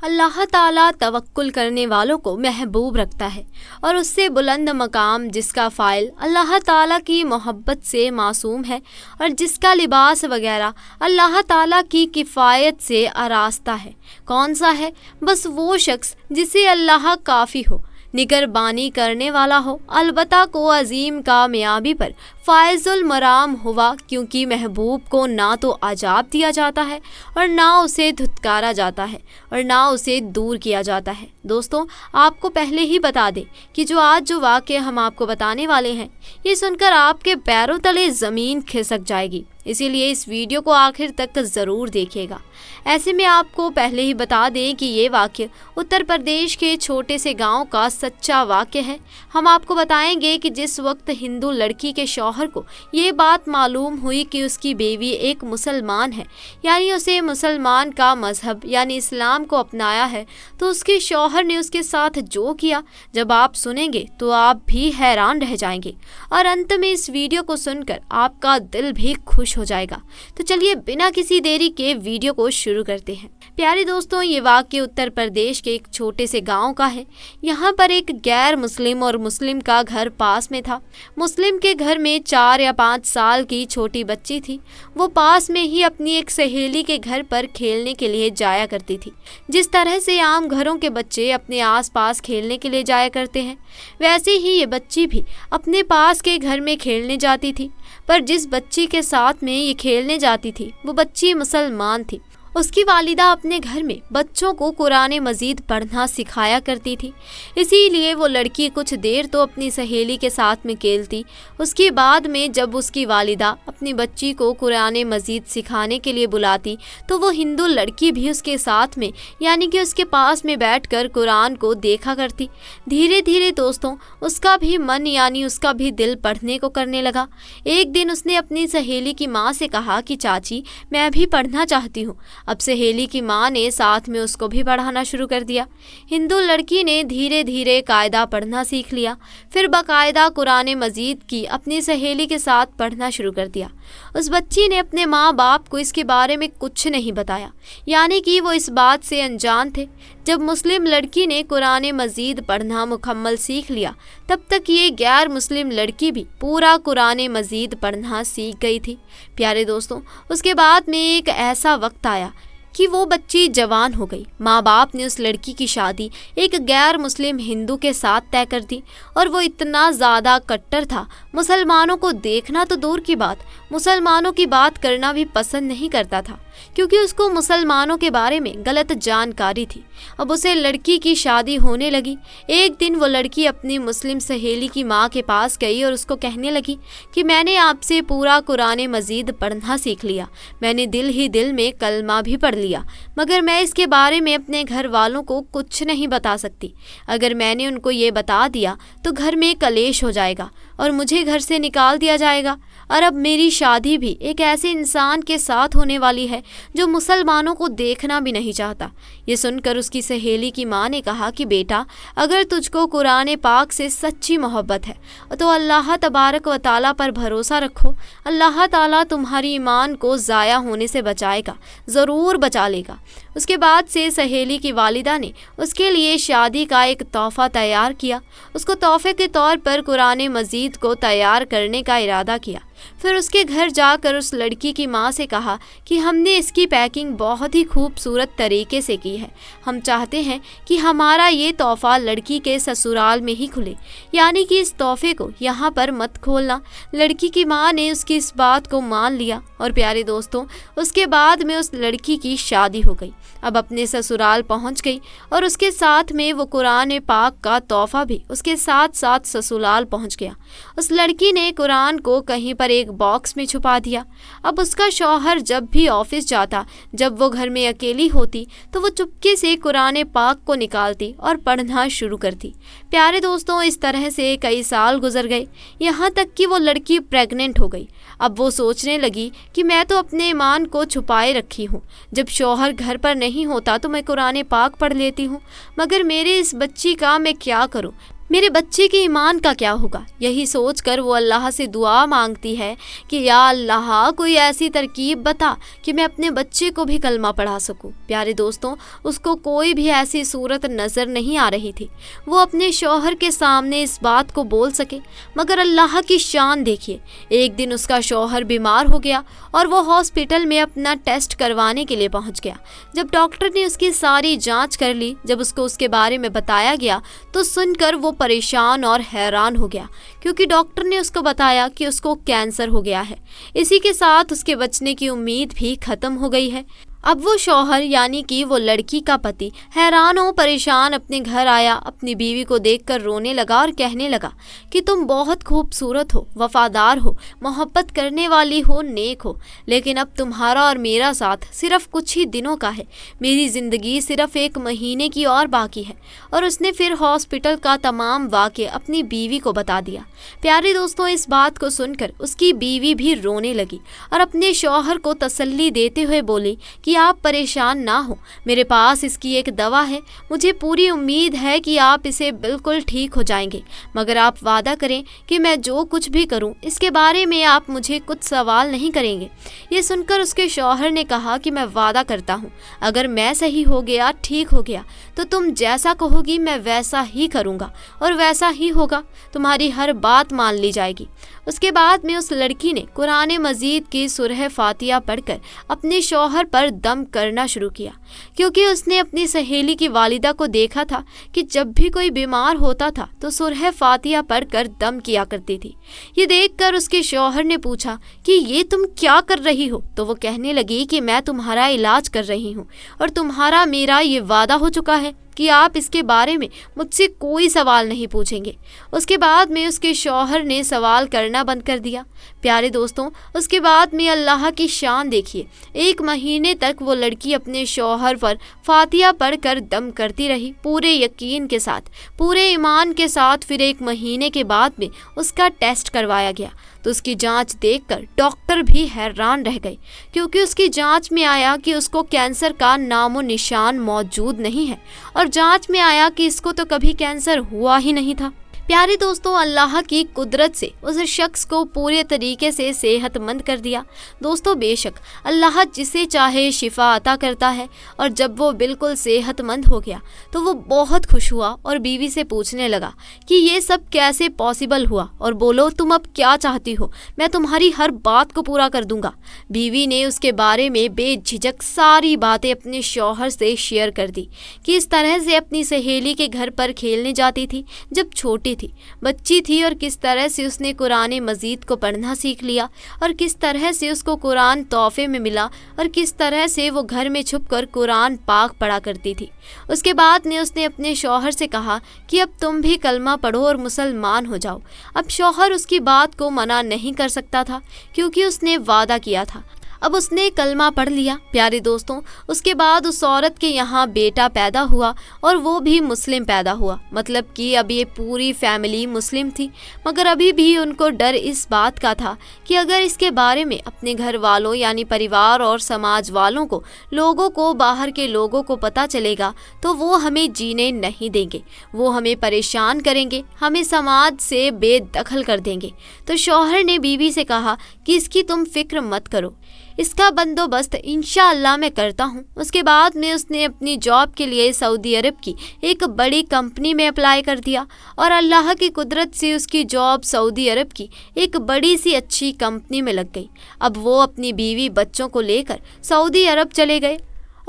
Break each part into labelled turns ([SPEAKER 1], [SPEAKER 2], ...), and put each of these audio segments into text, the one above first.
[SPEAKER 1] अल्लाह ताला तवक्कुल करने वालों को महबूब रखता है और उससे बुलंद मकाम जिसका फ़ाइल अल्लाह ताला की मोहब्बत से मासूम है और जिसका लिबास वगैरह अल्लाह ताला की किफ़ायत से आरास्ता है। कौन सा है? बस वो शख्स जिसे अल्लाह काफ़ी हो, निगरबानी करने वाला हो, अलबत्ता को अजीम कामयाबी पर फायजुल मराम हुआ, क्योंकि महबूब को ना तो आजाब दिया जाता है और ना उसे धुतकारा जाता है और ना उसे दूर किया जाता है। दोस्तों, आपको पहले ही बता दें कि जो वाक़या हम आपको बताने वाले हैं, ये सुनकर आपके पैरों तले ज़मीन खिसक जाएगी, इसीलिए इस वीडियो को आखिर तक ज़रूर देखिएगा। ऐसे में आपको पहले ही बता दें कि ये वाक़या उत्तर प्रदेश के छोटे से गांव का सच्चा वाक़या है। हम आपको बताएंगे कि जिस वक्त हिंदू लड़की के शौहर को ये बात मालूम हुई कि उसकी बीवी एक मुसलमान है, यानी उसे मुसलमान का मजहब यानी इस्लाम को अपनाया है, तो उसके शौहर ने उसके साथ जो किया, जब आप सुनेंगे तो आप भी हैरान रह जाएंगे और अंत में इस वीडियो को सुनकर आपका दिल भी खुश हो जाएगा। तो चलिए बिना किसी देरी के वीडियो को शुरू करते हैं। प्यारे दोस्तों, ये वाक़या उत्तर प्रदेश के एक छोटे से गांव का है। यहाँ पर एक गैर मुस्लिम और मुस्लिम का घर पास में था। मुस्लिम के घर में 4 या 5 साल की छोटी बच्ची थी। वो पास में ही अपनी एक सहेली के घर पर खेलने के लिए जाया करती थी। जिस तरह से आम घरों के बच्चे अपने आसपास खेलने के लिए जाया करते हैं, वैसे ही ये बच्ची भी अपने पास के घर में खेलने जाती थी। पर जिस बच्ची के साथ में ये खेलने जाती थी, वो बच्ची मुसलमान थी। उसकी वालिदा अपने घर में बच्चों को कुरान मजीद पढ़ना सिखाया करती थी, इसीलिए वो लड़की कुछ देर तो अपनी सहेली के साथ में खेलती। उसके बाद में जब उसकी वालिदा अपनी बच्ची को कुरान मजीद सिखाने के लिए बुलाती, तो वो हिंदू लड़की भी उसके साथ में यानी कि उसके पास में बैठकर कुरान को देखा करती। धीरे धीरे दोस्तों, उसका भी मन यानी उसका भी दिल पढ़ने को करने लगा। एक दिन उसने अपनी सहेली की माँ से कहा कि चाची, मैं भी पढ़ना चाहती हूँ। अब सहेली की माँ ने साथ में उसको भी पढ़ाना शुरू कर दिया। हिंदू लड़की ने धीरे धीरे कायदा पढ़ना सीख लिया, फिर बाकायदा कुरान मजीद की अपनी सहेली के साथ पढ़ना शुरू कर दिया। उस बच्ची ने अपने माँ बाप को इसके बारे में कुछ नहीं बताया, यानी कि वो इस बात से अनजान थे। जब मुस्लिम लड़की ने कुरान मजीद पढ़ना मुकम्मल सीख लिया, तब तक ये गैर मुस्लिम लड़की भी पूरा कुरान मजीद पढ़ना सीख गई थी। प्यारे दोस्तों, उसके बाद में एक ऐसा वक्त आया कि वो बच्ची जवान हो गई। माँ बाप ने उस लड़की की शादी एक गैर मुस्लिम हिंदू के साथ तय कर दी और वो इतना ज़्यादा कट्टर था, मुसलमानों को देखना तो दूर की बात, मुसलमानों की बात करना भी पसंद नहीं करता था, क्योंकि उसको मुसलमानों के बारे में गलत जानकारी थी। अब उसे लड़की की शादी होने लगी। एक दिन वो लड़की अपनी मुस्लिम सहेली की माँ के पास गई और उसको कहने लगी कि मैंने आपसे पूरा कुरान मजीद पढ़ना सीख लिया, मैंने दिल ही दिल में कलमा भी पढ़ लिया, मगर मैं इसके बारे में अपने घर वालों को कुछ नहीं बता सकती। अगर मैंने उनको ये बता दिया तो घर में कलेश हो जाएगा और मुझे घर से निकाल दिया जाएगा। और अब मेरी शादी भी एक ऐसे इंसान के साथ होने वाली है जो मुसलमानों को देखना भी नहीं चाहता। ये सुनकर उसकी सहेली की माँ ने कहा कि बेटा, अगर तुझको कुरान पाक से सच्ची मोहब्बत है तो अल्लाह तबारक व ताला पर भरोसा रखो, अल्लाह ताला तुम्हारी ईमान को ज़ाया होने से बचाएगा, ज़रूर बचा लेगा। उसके बाद से सहेली की वालिदा ने उसके लिए शादी का एक तोहफ़ा तैयार किया। उसको तोहफे के तौर पर कुरान मजीद को तैयार करने का इरादा किया। फिर उसके घर जाकर उस लड़की की माँ से कहा कि हमने इसकी पैकिंग बहुत ही खूबसूरत तरीके से की है, हम चाहते हैं कि हमारा ये तोहफ़ा लड़की के ससुराल में ही खुले, यानी कि इस तोहफे को यहाँ पर मत खोलना। लड़की की माँ ने उसकी इस बात को मान लिया और प्यारे दोस्तों, उसके बाद में उस लड़की की शादी हो गई। अब अपने ससुराल पहुँच गई और उसके साथ में वो कुरान पाक का तोहफ़ा भी उसके साथ साथ ससुराल पहुँच गया। उस लड़की ने कुरान को कहीं पर एक बॉक्स में छुपा दिया। अब उसका शौहर जब भी ऑफिस जाता, जब वो घर में अकेली होती, तो वो चुपके से कुरान पाक को निकालती और पढ़ना शुरू करती। प्यारे दोस्तों, इस तरह से कई साल गुजर गए, यहाँ तक कि वो लड़की प्रेग्नेंट हो गई। अब वो सोचने लगी कि मैं तो अपने ईमान को छुपाए रखी हूँ, जब शौहर घर पर नहीं होता तो मैं कुरान पाक पढ़ लेती हूँ, मगर मेरे इस बच्ची का मैं क्या करूँ। मेरे बच्चे के ईमान का क्या होगा। यही सोचकर वो अल्लाह से दुआ मांगती है कि या अल्लाह कोई ऐसी तरकीब बता कि मैं अपने बच्चे को भी कलमा पढ़ा सकूं। प्यारे दोस्तों, उसको कोई भी ऐसी सूरत नज़र नहीं आ रही थी वो अपने शौहर के सामने इस बात को बोल सके। मगर अल्लाह की शान देखिए, एक दिन उसका शौहर बीमार हो गया और वो हॉस्पिटल में अपना टेस्ट करवाने के लिए पहुंच गया। जब डॉक्टर ने उसकी सारी जांच कर ली, जब उसको उसके बारे में बताया गया तो सुनकर वो परेशान और हैरान हो गया, क्योंकि डॉक्टर ने उसको बताया कि उसको कैंसर हो गया है। इसी के साथ उसके बचने की उम्मीद भी खत्म हो गई है। अब वो शौहर यानी कि वो लड़की का पति हैरान हो परेशान अपने घर आया, अपनी बीवी को देखकर रोने लगा और कहने लगा कि तुम बहुत खूबसूरत हो, वफादार हो, मोहब्बत करने वाली हो, नेक हो, लेकिन अब तुम्हारा और मेरा साथ सिर्फ कुछ ही दिनों का है। मेरी ज़िंदगी सिर्फ 1 महीने की और बाकी है। और उसने फिर हॉस्पिटल का तमाम वाक़या अपनी बीवी को बता दिया। प्यारे दोस्तों, इस बात को सुनकर उसकी बीवी भी रोने लगी और अपने शौहर को तसल्ली देते हुए बोली कि आप परेशान ना हो, मेरे पास इसकी एक दवा है। मुझे पूरी उम्मीद है कि आप इसे बिल्कुल ठीक हो जाएंगे, मगर आप वादा करें कि मैं जो कुछ भी करूं इसके बारे में आप मुझे कुछ सवाल नहीं करेंगे। ये सुनकर उसके शौहर ने कहा कि मैं वादा करता हूं, अगर मैं सही हो गया, ठीक हो गया, तो तुम जैसा कहोगी मैं वैसा ही करूँगा और वैसा ही होगा, तुम्हारी हर बात मान ली जाएगी। उसके बाद में उस लड़की ने कुरान मजीद की सूरह फातिहा पढ़कर अपने शौहर पर दम करना शुरू किया, क्योंकि उसने अपनी सहेली की वालिदा को देखा था कि जब भी कोई बीमार होता था तो सूरह फातिहा पढ़कर दम किया करती थी। ये देखकर उसके शौहर ने पूछा कि ये तुम क्या कर रही हो? तो वो कहने लगी कि मैं तुम्हारा इलाज कर रही हूँ और तुम्हारा मेरा ये वादा हो चुका है कि आप इसके बारे में मुझसे कोई सवाल नहीं पूछेंगे। उसके बाद में उसके शौहर ने सवाल करना बंद कर दिया। प्यारे दोस्तों, उसके बाद में अल्लाह की शान देखिए, 1 महीने तक वो लड़की अपने शौहर पर फातिहा पढ़कर दम करती रही, पूरे यकीन के साथ, पूरे ईमान के साथ। फिर 1 महीने के बाद में उसका टेस्ट करवाया गया तो उसकी जांच देखकर डॉक्टर भी हैरान रह गए, क्योंकि उसकी जांच में आया कि उसको कैंसर का नामो निशान मौजूद नहीं है और जांच में आया कि इसको तो कभी कैंसर हुआ ही नहीं था। प्यारे दोस्तों, अल्लाह की कुदरत से उस शख्स को पूरे तरीके से सेहतमंद कर दिया। दोस्तों, बेशक अल्लाह जिसे चाहे शिफा अता करता है, और जब वो बिल्कुल सेहतमंद हो गया तो वो बहुत खुश हुआ और बीवी से पूछने लगा कि ये सब कैसे पॉसिबल हुआ, और बोलो तुम अब क्या चाहती हो, मैं तुम्हारी हर बात को पूरा कर दूंगा। बीवी ने उसके बारे में बेझिझक सारी बातें अपने शौहर से शेयर कर दी कि इस तरह से अपनी सहेली के घर पर खेलने जाती थी जब छोटी बच्ची थी, और किस तरह से उसने कुरान मजीद को पढ़ना सीख लिया, और किस तरह से उसको कुरान तोहफे में मिला, और किस तरह से वो घर में छुपकर कुरान पाक पढ़ा करती थी। उसके बाद ने उसने अपने शौहर से कहा कि अब तुम भी कलमा पढ़ो और मुसलमान हो जाओ। अब शौहर उसकी बात को मना नहीं कर सकता था, क्योंकि उसने वादा किया था। अब उसने कलमा पढ़ लिया। प्यारे दोस्तों, उसके बाद उस औरत के यहाँ बेटा पैदा हुआ और वो भी मुस्लिम पैदा हुआ, मतलब कि अब ये पूरी फैमिली मुस्लिम थी। मगर अभी भी उनको डर इस बात का था कि अगर इसके बारे में अपने घर वालों यानी परिवार और समाज वालों को, लोगों को, बाहर के लोगों को पता चलेगा तो वो हमें जीने नहीं देंगे, वो हमें परेशान करेंगे, हमें समाज से बेदखल कर देंगे। तो शौहर ने बीवी से कहा कि इसकी तुम फिक्र मत करो, इसका बंदोबस्त इंशाअल्लाह मैं करता हूँ। उसके बाद में उसने अपनी जॉब के लिए सऊदी अरब की एक बड़ी कंपनी में अप्लाई कर दिया, और अल्लाह की कुदरत से उसकी जॉब सऊदी अरब की एक बड़ी सी अच्छी कंपनी में लग गई। अब वो अपनी बीवी बच्चों को लेकर सऊदी अरब चले गए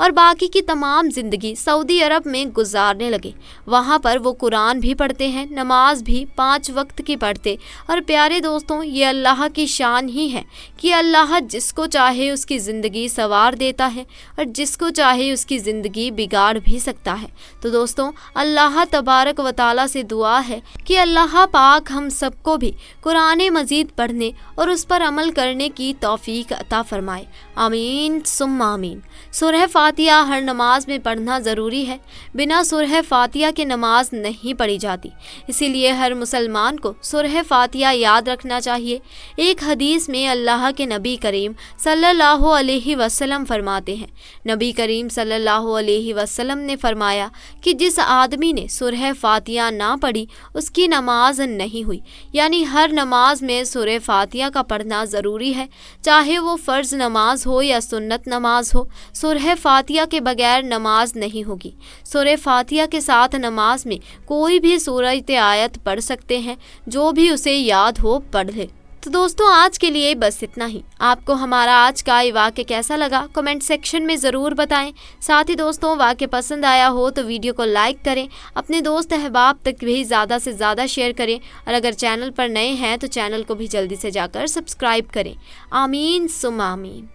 [SPEAKER 1] और बाकी की तमाम ज़िंदगी सऊदी अरब में गुजारने लगे। वहाँ पर वो कुरान भी पढ़ते हैं, नमाज भी 5 वक्त की पढ़ते। और प्यारे दोस्तों, ये अल्लाह की शान ही है कि अल्लाह जिसको चाहे उसकी ज़िंदगी संवार देता है और जिसको चाहे उसकी ज़िंदगी बिगाड़ भी सकता है। तो दोस्तों, अल्लाह तबारक व तआला से दुआ है कि अल्लाह पाक हम सबको भी कुरान मजीद पढ़ने और उस पर अमल करने की तौफीक अता फरमाए। आमीन सुम्मा आमीन। सूरह फातिहा हर नमाज में पढ़ना ज़रूरी है। बिना सूरह फातिहा के नमाज नहीं पढ़ी जाती, इसीलिए हर मुसलमान को सूरह फातिहा याद रखना चाहिए। एक हदीस में अल्लाह के नबी करीम सल्लल्लाहु अलैहि वसल्लम फरमाते हैं, नबी करीम सल्लल्लाहु अलैहि वसल्लम ने फरमाया कि जिस आदमी ने सूरह फातिहा ना पढ़ी उसकी नमाज नहीं हुई। यानी हर नमाज में सूरह फातिहा का पढ़ना ज़रूरी है, चाहे वो फ़र्ज़ नमाज हो या सुन्नत नमाज हो। सूरह फातिहा के बगैर नमाज नहीं होगी। सूरह फातिहा के साथ नमाज में कोई भी सूरत आयत पढ़ सकते हैं, जो भी उसे याद हो पढ़ ले। तो दोस्तों आज के लिए बस इतना ही। आपको हमारा आज का ये वाक़या कैसा लगा कमेंट सेक्शन में ज़रूर बताएं। साथ ही दोस्तों वाक़या पसंद आया हो तो वीडियो को लाइक करें, अपने दोस्त अहबाब तक भी ज़्यादा से ज़्यादा शेयर करें और अगर चैनल पर नए हैं तो चैनल को भी जल्दी से जाकर सब्सक्राइब करें। आमीन सुम आमीन।